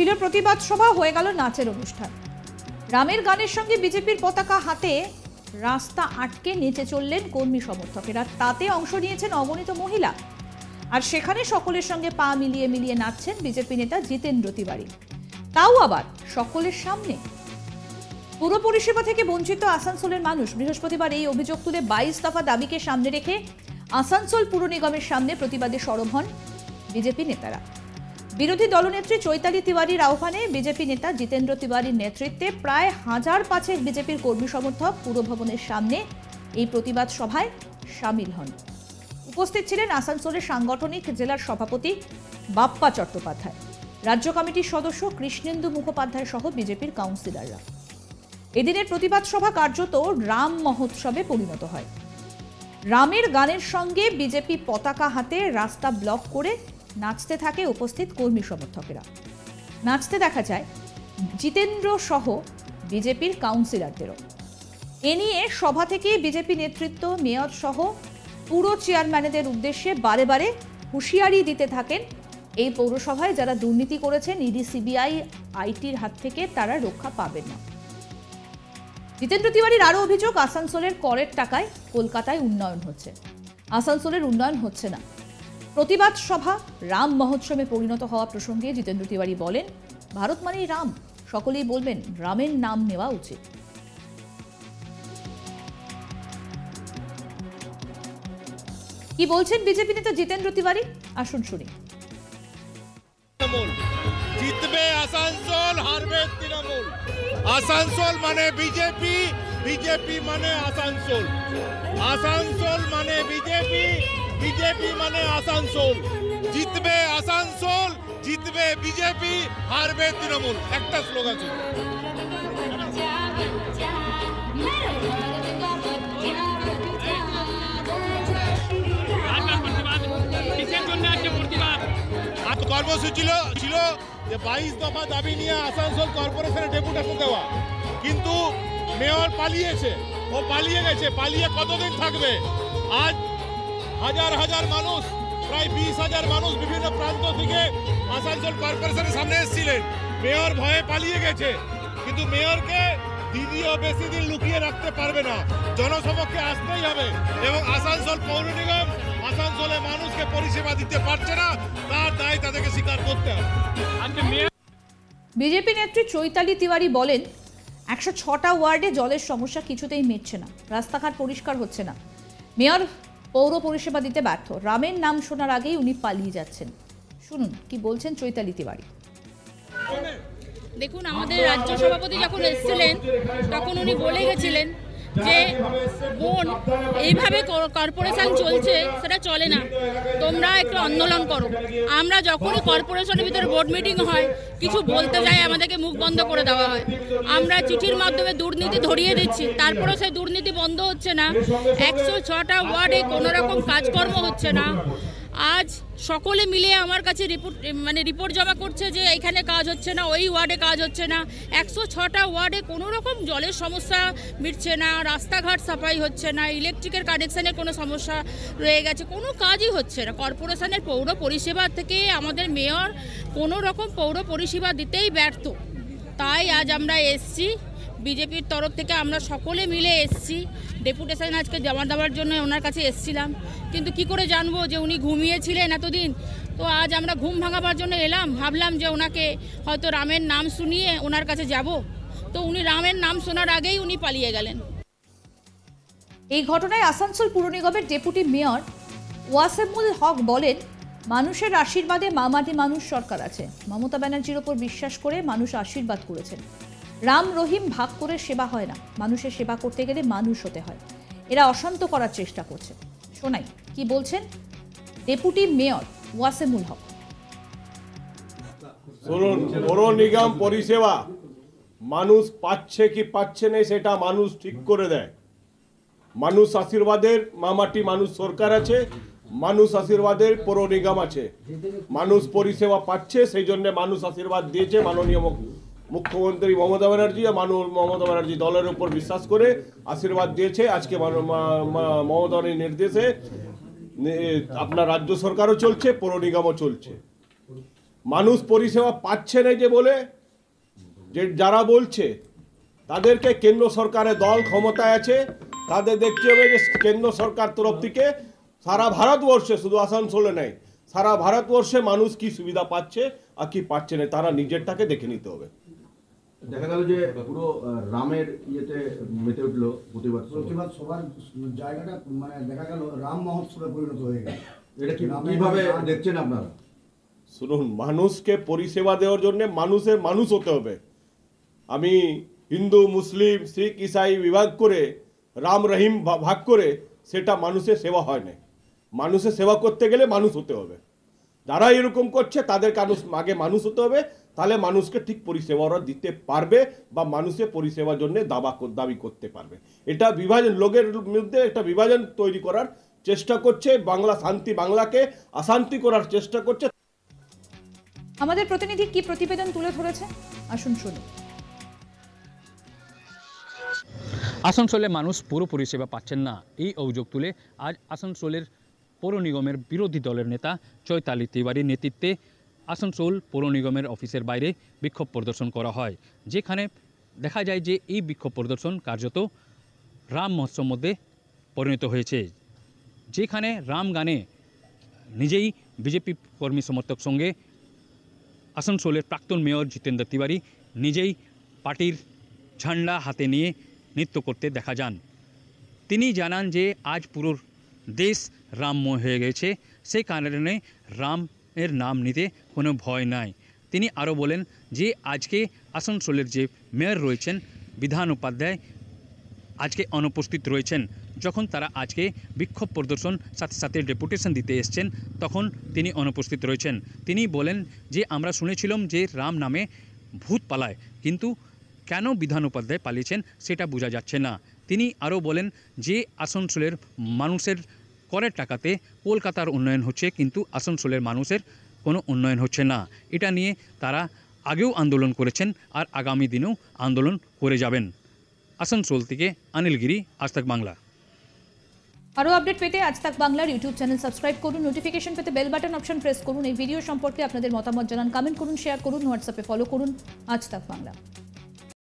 ছিল প্রতিবাদ সভা, হয়ে গেল নাচের অনুষ্ঠান। রামের গানের সঙ্গে বিজেপির পতাকা হাতে রাস্তা আটকে নেচে চললেন কর্মী সমর্থকেরা। তাতে অংশ নিয়েছেন অগণিত মহিলা। আর সেখানে সকলের সঙ্গে পা মিলিয়ে মিলিয়ে নাচছেন বিজেপি নেতা জিতেন্দ্র তিওয়ারি, তাও আবার সকলের সামনে। পুরো পরিষেবা থেকে বঞ্চিত আসানসোলের মানুষ। বৃহস্পতিবার এই অভিযোগ তুলে 22 দফা দাবিকে সামনে রেখে আসানসোল পুর নিগমের সামনে প্রতিবাদে সরব হন বিজেপি নেতারা। বিরোধী দলনেত্রী চৈতালি তিওয়ারির আহ্বানে বিজেপি নেতা জিতেন্দ্র তিওয়ারির নেতৃত্বে প্রায় 1000 বিজেপির কর্মী সমর্থক পুরভবনের সামনে এই প্রতিবাদ সভায় সামিল হন। উপস্থিত ছিলেন আসানসোলের সাংগঠনিক জেলার সভাপতি বাপ্পা চট্টোপাধ্যায়, রাজ্য কমিটির সদস্য কৃষ্ণেন্দু মুখোপাধ্যায় সহ বিজেপির কাউন্সিলররা। এদিনের প্রতিবাদ সভা কার্যত রাম মহোৎসবে পরিণত হয়। রামের গানের সঙ্গে বিজেপি পতাকা হাতে রাস্তা ব্লক করে নাচতে থাকে উপস্থিত কর্মী সমর্থকেরা। নাচতে দেখা যায় জিতেন্দ্র সহ বিজেপির কাউন্সিলরদেরও। এ নিয়ে সভা থেকে বিজেপি নেতৃত্ব মেয়র সহ পুরো চেয়ারম্যানদের উদ্দেশ্যে বারে বারে হুঁশিয়ারি দিতে থাকেন, এই পৌরসভায় যারা দুর্নীতি করেছেন ইডি, সিবিআই, আইটির হাত থেকে তারা রক্ষা পাবেন না। জিতেন্দ্র তিওয়ারির আরও অভিযোগ, আসানসোলের করের টাকায় কলকাতায় উন্নয়ন হচ্ছে, আসানসোলের উন্নয়ন হচ্ছে না। প্রতিবাদ সভা রাম মহোৎসবে পরিণত হওয়া প্রসঙ্গে জিতেন্দ্র তিওয়ারি বলেন, ভারত মানেই রাম, সকলেই বলবেন রামের নাম নেওয়া উচিত। কি বলছেন বিজেপি নেতা জিতেন্দ্র তিওয়ারি, আসুন শুনি। জিতবে আসানসোল, হারবে তৃণমূল। আসানসোল মানে বিজেপি, বিজেপি মানে আসানসোল, আসানসোল মানে বিজেপি, বিজেপি মানে আসানসোল। জিতবে আসানসোল, জিতবে বিজেপি, হারবে তৃণমূল। একটা স্লোগান ছিল। কর্মসূচি ছিল যে 22 দফা দাবি নিয়ে আসানসোল কর্পোরেশনের ডেপুটেশন দেওয়া, কিন্তু মেয়র পালিয়েছে, ও পালিয়ে গেছে। পালিয়ে কতদিন থাকবে? আজ হাজার হাজার মানুষ, প্রায় 20,000 মানুষ বিভিন্ন প্রান্ত থেকে আসানসোল কর্পোরেশনের সামনে এসেছিলেন। মেয়র ভয়ে পালিয়ে গেছে, কিন্তু মেয়রকে দিদিও বেশি দিন লুকিয়ে রাখতে পারবে না, জনসমক্ষে আসতেই হবে। এবং আসানসোল পৌর নিগম আসানসোলে মানুষকে পরিষেবা দিতে পারছে না, তার দায় তাদেরকে স্বীকার করতে হবে। বিজেপি নেত্রী চৈতালি তিওয়ারি বলেন, 106টা ওয়ার্ডে জলের সমস্যা কিছুতেই মিটছে না, রাস্তাঘাট পরিষ্কার হচ্ছে না, মেয়র পৌর পরিষেবা দিতে ব্যর্থ। রামের নাম শোনার আগেই উনি পালিয়ে যাচ্ছেন। শুনুন কি বলছেন চৈতালি তিওয়ারি। দেখুন, আমাদের রাজ্য সভাপতি যখন এসেছিলেন তখন উনি বলে গেছিলেন যে বোন, এইভাবে কর্পোরেশন চলছে সেটা চলে না, তোমরা একটু আন্দোলন করো। আমরা যখনই কর্পোরেশনের ভিতরে বোর্ড মিটিং হয়, কিছু বলতে যাই আমাদেরকে মুখ বন্ধ করে দেওয়া হয়। আমরা চিঠির মাধ্যমে দুর্নীতি ধরিয়ে দিচ্ছি, তারপরেও সেই দুর্নীতি বন্ধ হচ্ছে না। 106টা ওয়ার্ডে কোনো রকম কাজকর্ম হচ্ছে না। আজ সকলে মিলে আমার কাছে রিপোর্ট জমা করছে যে এখানে কাজ হচ্ছে না, ওই ওয়ার্ডে কাজ হচ্ছে না। 106টা ওয়ার্ডে কোনো রকম জলের সমস্যা মিটছে না, রাস্তাঘাট সাফাই হচ্ছে না, ইলেকট্রিকের কানেকশানের কোনো সমস্যা রয়ে গেছে, কোনো কাজই হচ্ছে না। কর্পোরেশনের পৌর পরিষেবা থেকে আমাদের মেয়র কোনো রকম পৌর পরিষেবা দিতেই ব্যর্থ। তাই আজ আমরা এসছি, বিজেপির তরফ থেকে আমরা সকলে মিলে এসছি। ডেপুটেশন আজকে জমা দেওয়ার জন্য ওনার কাছে এসছিলাম, কিন্তু কি করে জানবো যে উনি ঘুমিয়েছিলেন এতদিন। তো আজ আমরা ঘুম ভাঙাবার জন্য এলাম, ভাবলাম যে ওনাকে হয়তো রামের নাম শুনিয়ে ওনার কাছে যাব, তো উনি রামের নাম শোনার আগেই উনি পালিয়ে গেলেন। এই ঘটনায় আসানসোল পুর নিগমের ডেপুটি মেয়র ওয়াসেমুল হক বলেন, মানুষের আশীর্বাদে মামাটি মানুষ সরকার আছে। মমতা ব্যানার্জির ওপর বিশ্বাস করে মানুষ আশীর্বাদ করেছেন। রাম রহিম ভাগ করে সেবা হয় না, মানুষের সেবা করতে গেলে মানুষ হতে হয়। এরা অশান্ত করার চেষ্টা করছে। শোনাই কি বলছেন ডেপুটি মেয়র ওয়াসেমুল হক। শুনুন, পৌর নিগম পরিষেবা মানুষ পাচ্ছে কি পাচ্ছে না সেটা মানুষ ঠিক করে দেয়। মানুষ আশীর্বাদের মামাটি মানুষ সরকার আছে, মানুষ আশীর্বাদের পৌর নিগম আছে। মানুষ পরিষেবা পাচ্ছে, সেই জন্য মানুষ আশীর্বাদ দিয়েছে মাননীয় মুখ্যমন্ত্রী মমতা ব্যানার্জি। মমতা ব্যানার্জি দলের উপর বিশ্বাস করে আশীর্বাদ দিয়েছে। আজকে মমতার নির্দেশে আপনার রাজ্য সরকারও চলছে, পৌর নিগমও চলছে। মানুষ পরিষেবা পাচ্ছে না যে বলে যে যারা বলছে তাদেরকে কেন্দ্র সরকারের দল ক্ষমতায় আছে, তাদের দেখতে হবে যে কেন্দ্র সরকার তরফ থেকে সারা ভারতবর্ষে, শুধু আসানসোলে নেই, সারা ভারতবর্ষে মানুষ কি সুবিধা পাচ্ছে আর কি পাচ্ছে না তারা নিজেরটাকে দেখে নিতে হবে। দেখা গেল যে পুরো রামের ইয়েতে মেতে উঠলো প্রতিবাদ সবার জায়গাটা, মানে দেখা গেল রাম মহোৎসবে পরিণত হয়ে গেল। এটা কিভাবে দেখছেন আপনারা? শুনুন, মানুষকে পরিষেবা দেওয়ার জন্য মানুষ হতে হবে। আমি হিন্দু, মুসলিম, শিখ, ইসাই বিভাগ করে রাম রহিম ভাগ করে সেটা মানুষের সেবা হয় না। মানুষের সেবা করতে গেলে মানুষ হতে হবে। যারা এরকম করছে তাদেরকে আগে মানুষ হতে হবে, তাহলে মানুষকে ঠিক পরিষেবা ওরা দিতে পারবে বা মানুষের পরিষেবার জন্য দাবি করতে পারবে। এটা বিভাজন, লোকের মধ্যে একটা বিভাজন তৈরি করার চেষ্টা করছে, বাংলাকে অশান্তি করার চেষ্টা করছে। আমাদের প্রতিনিধি কি প্রতিবেদন তুলে ধরেছে, আসুন শুনুন। আসানসোলে মানুষ পুরো পরিষেবা পাচ্ছেন না, এই অভিযোগ তুলে আজ আসানসোলের পৌর নিগমের বিরোধী দলের নেতা চৈতালি তিওয়ারির নেতৃত্বে আসানসোল পৌর নিগমের অফিসের বাইরে বিক্ষোভ প্রদর্শন করা হয়, যেখানে দেখা যায় যে এই বিক্ষোভ প্রদর্শন কার্যত রাম মহোৎসব মধ্যে পরিণত হয়েছে, যেখানে রাম গানে নিজেই বিজেপি কর্মী সমর্থক সঙ্গে আসানসোলের প্রাক্তন মেয়র জিতেন্দ্র তিওয়ারি নিজেই পার্টির ঝান্ডা হাতে নিয়ে নৃত্য করতে দেখা যান। তিনি জানান যে আজ পুরো দেশ রামময় হয়ে গেছে, সেই কারণে রামের নাম নিতে কোনো ভয় নাই। তিনি আরও বলেন যে আজকে আসানসোলের যে মেয়র রয়েছেন বিধান উপাধ্যায় আজকে অনুপস্থিত রয়েছেন। যখন তারা আজকে বিক্ষোভ প্রদর্শন সাথে সাথে ডেপুটেশন দিতে এসছেন তখন তিনি অনুপস্থিত রয়েছেন। তিনি বলেন যে আমরা শুনেছিলাম যে রাম নামে ভূত পালায়, কিন্তু কেন বিধান উপাধ্যায় পালিয়েছেন সেটা বোঝা যাচ্ছে না। তিনি আরও বলেন যে আসানসোলের মানুষের করের টাকাতে কলকাতার উন্নয়ন হচ্ছে, কিন্তু আসানসোলের মানুষের কোনো উন্নয়ন হচ্ছে না। এটা নিয়ে তারা আগেও আন্দোলন করেছেন আর আগামী দিনেও আন্দোলন করে যাবেন। আসানসোল থেকে অনিল গিরি, আজ তাক বাংলা। আরও আপডেট পেতে আজ তাক বাংলার ইউটিউব চ্যানেল সাবস্ক্রাইব করুন, নোটিফিকেশন পেতে বেল বাটন অপশন প্রেস করুন। এই ভিডিও সম্পর্কে আপনাদের মতামত জানান, কমেন্ট করুন, শেয়ার করুন, হোয়াটসঅ্যাপে ফলো করুন আজ তাক বাংলা।